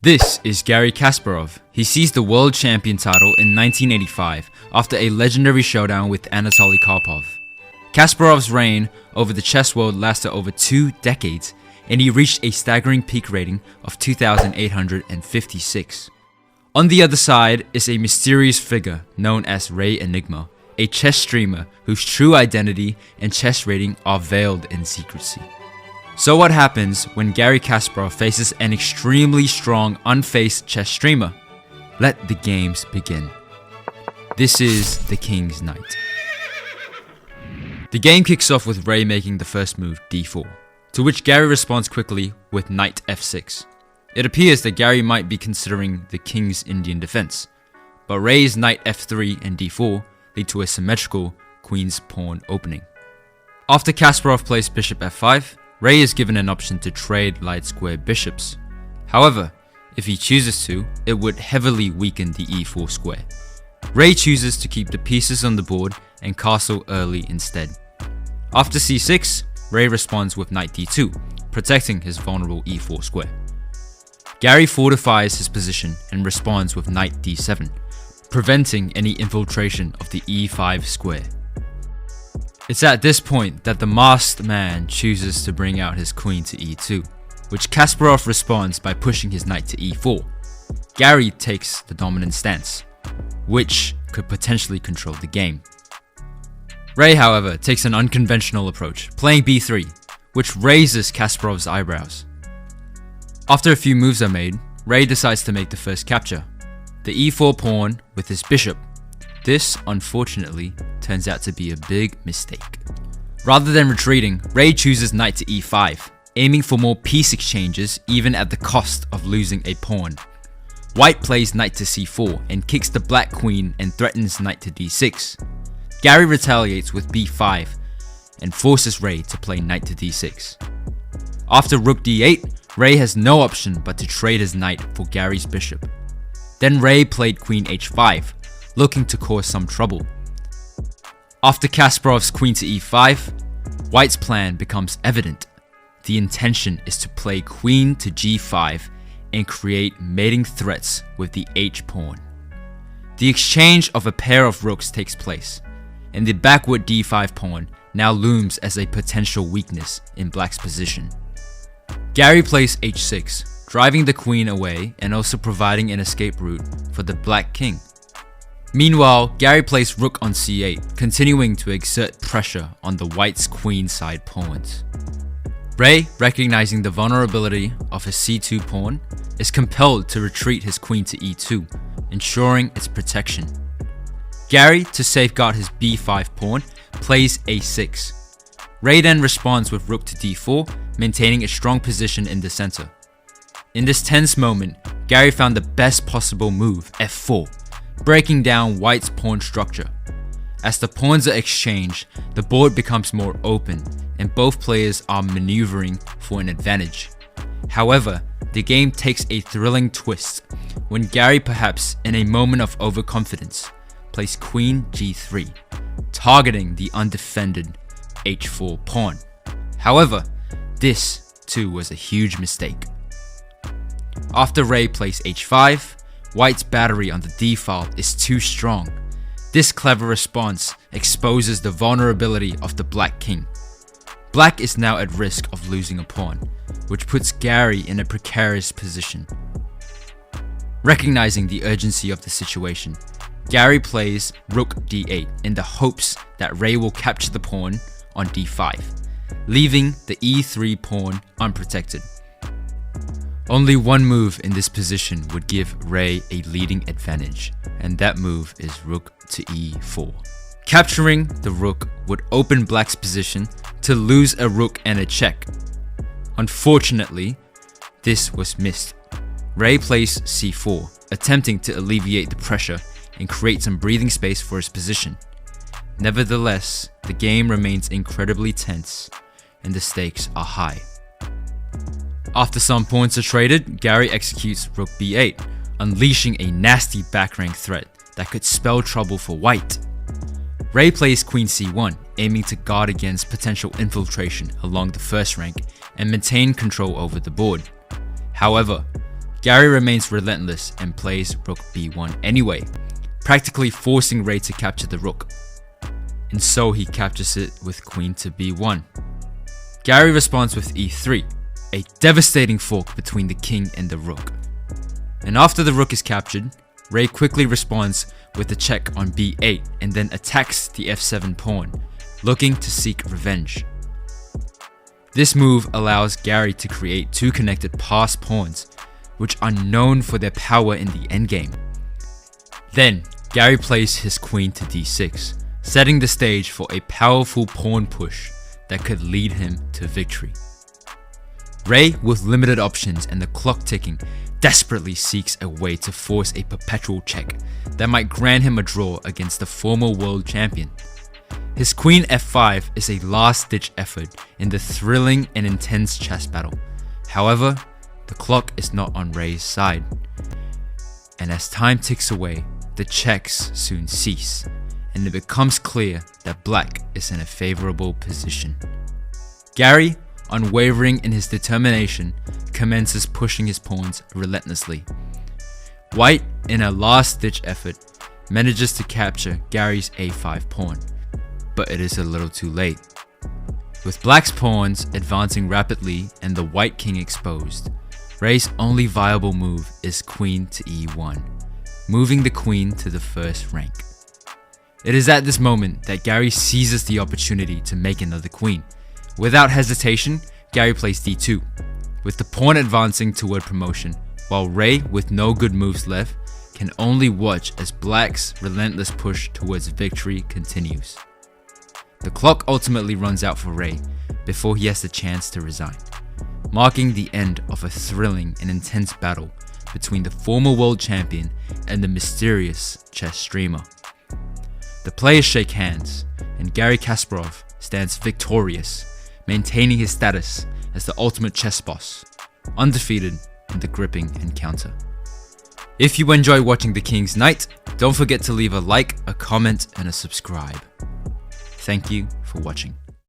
This is Garry Kasparov. He seized the world champion title in 1985 after a legendary showdown with Anatoly Karpov. Kasparov's reign over the chess world lasted over 2 decades, and he reached a staggering peak rating of 2,856. On the other side is a mysterious figure known as Ray Enigma, a chess streamer whose true identity and chess rating are veiled in secrecy. So what happens when Garry Kasparov faces an extremely strong unfaced chess streamer? Let the games begin. This is The King's Knight. The game kicks off with Ray making the first move, d4, to which Garry responds quickly with knight f6. It appears that Garry might be considering the king's Indian defense, but Ray's knight f3 and d4 lead to a symmetrical queen's pawn opening. After Kasparov plays bishop f5, Ray is given an option to trade light square bishops. However, if he chooses to, it would heavily weaken the e4 square. Ray chooses to keep the pieces on the board and castle early instead. After c6, Ray responds with knight d2, protecting his vulnerable e4 square. Garry fortifies his position and responds with knight d7, preventing any infiltration of the e5 square. It's at this point that the masked man chooses to bring out his queen to e2, which Kasparov responds by pushing his knight to e4. Garry takes the dominant stance, which could potentially control the game. Ray, however, takes an unconventional approach, playing b3, which raises Kasparov's eyebrows. After a few moves are made, Ray decides to make the first capture, the e4 pawn with his bishop. This, unfortunately, turns out to be a big mistake. Rather than retreating, Ray chooses knight to e5, aiming for more piece exchanges even at the cost of losing a pawn. White plays knight to c4 and kicks the black queen and threatens knight to d6. Garry retaliates with b5 and forces Ray to play knight to d6. After rook d8, Ray has no option but to trade his knight for Garry's bishop. Then Ray played queen h5, looking to cause some trouble. After Kasparov's queen to e5, White's plan becomes evident. The intention is to play queen to g5 and create mating threats with the h-pawn. The exchange of a pair of rooks takes place, and the backward d5 pawn now looms as a potential weakness in Black's position. Garry plays h6, driving the queen away and also providing an escape route for the Black king. Meanwhile, Garry plays rook on c8, continuing to exert pressure on the White's queenside pawns. Ray, recognizing the vulnerability of his c2 pawn, is compelled to retreat his queen to e2, ensuring its protection. Garry, to safeguard his b5 pawn, plays a6. Ray then responds with rook to d4, maintaining a strong position in the center. In this tense moment, Garry found the best possible move, f4, breaking down White's pawn structure. As the pawns are exchanged, the board becomes more open and both players are maneuvering for an advantage. However, the game takes a thrilling twist when Garry, perhaps in a moment of overconfidence, plays queen g3, targeting the undefended h4 pawn. However, this too was a huge mistake. After Ray plays h5, White's battery on the d-file is too strong. This clever response exposes the vulnerability of the Black king. Black is now at risk of losing a pawn, which puts Garry in a precarious position. Recognizing the urgency of the situation, Garry plays rook d8 in the hopes that Ray will capture the pawn on d5, leaving the e3 pawn unprotected. Only one move in this position would give Ray a leading advantage, and that move is rook to e4. Capturing the rook would open Black's position to lose a rook and a check. Unfortunately, this was missed. Ray plays c4, attempting to alleviate the pressure and create some breathing space for his position. Nevertheless, the game remains incredibly tense and the stakes are high. After some pawns are traded, Garry executes rook b8, unleashing a nasty back-rank threat that could spell trouble for White. Ray plays queen c1, aiming to guard against potential infiltration along the first rank and maintain control over the board. However, Garry remains relentless and plays rook b1 anyway, practically forcing Ray to capture the rook. And so he captures it with queen to b1. Garry responds with e3, a devastating fork between the king and the rook. And after the rook is captured, Ray quickly responds with a check on b8 and then attacks the f7 pawn, looking to seek revenge. This move allows Garry to create two connected passed pawns, which are known for their power in the endgame. Then, Garry plays his queen to d6, setting the stage for a powerful pawn push that could lead him to victory. Ray, with limited options and the clock ticking, desperately seeks a way to force a perpetual check that might grant him a draw against the former world champion. His queen f5 is a last-ditch effort in the thrilling and intense chess battle. However, the clock is not on Ray's side, and as time ticks away, the checks soon cease, and it becomes clear that Black is in a favorable position. Garry, unwavering in his determination, commences pushing his pawns relentlessly. White, in a last-ditch effort, manages to capture Garry's a5 pawn, but it is a little too late. With Black's pawns advancing rapidly and the white king exposed, Ray's only viable move is queen to e1, moving the queen to the first rank. It is at this moment that Garry seizes the opportunity to make another queen. Without hesitation, Garry plays d2, with the pawn advancing toward promotion, while Ray, with no good moves left, can only watch as Black's relentless push towards victory continues. The clock ultimately runs out for Ray before he has the chance to resign, marking the end of a thrilling and intense battle between the former world champion and the mysterious chess streamer. The players shake hands, and Garry Kasparov stands victorious, maintaining his status as the ultimate chess boss, undefeated in the gripping encounter. If you enjoy watching The King's Knight, don't forget to leave a like, a comment, and a subscribe. Thank you for watching.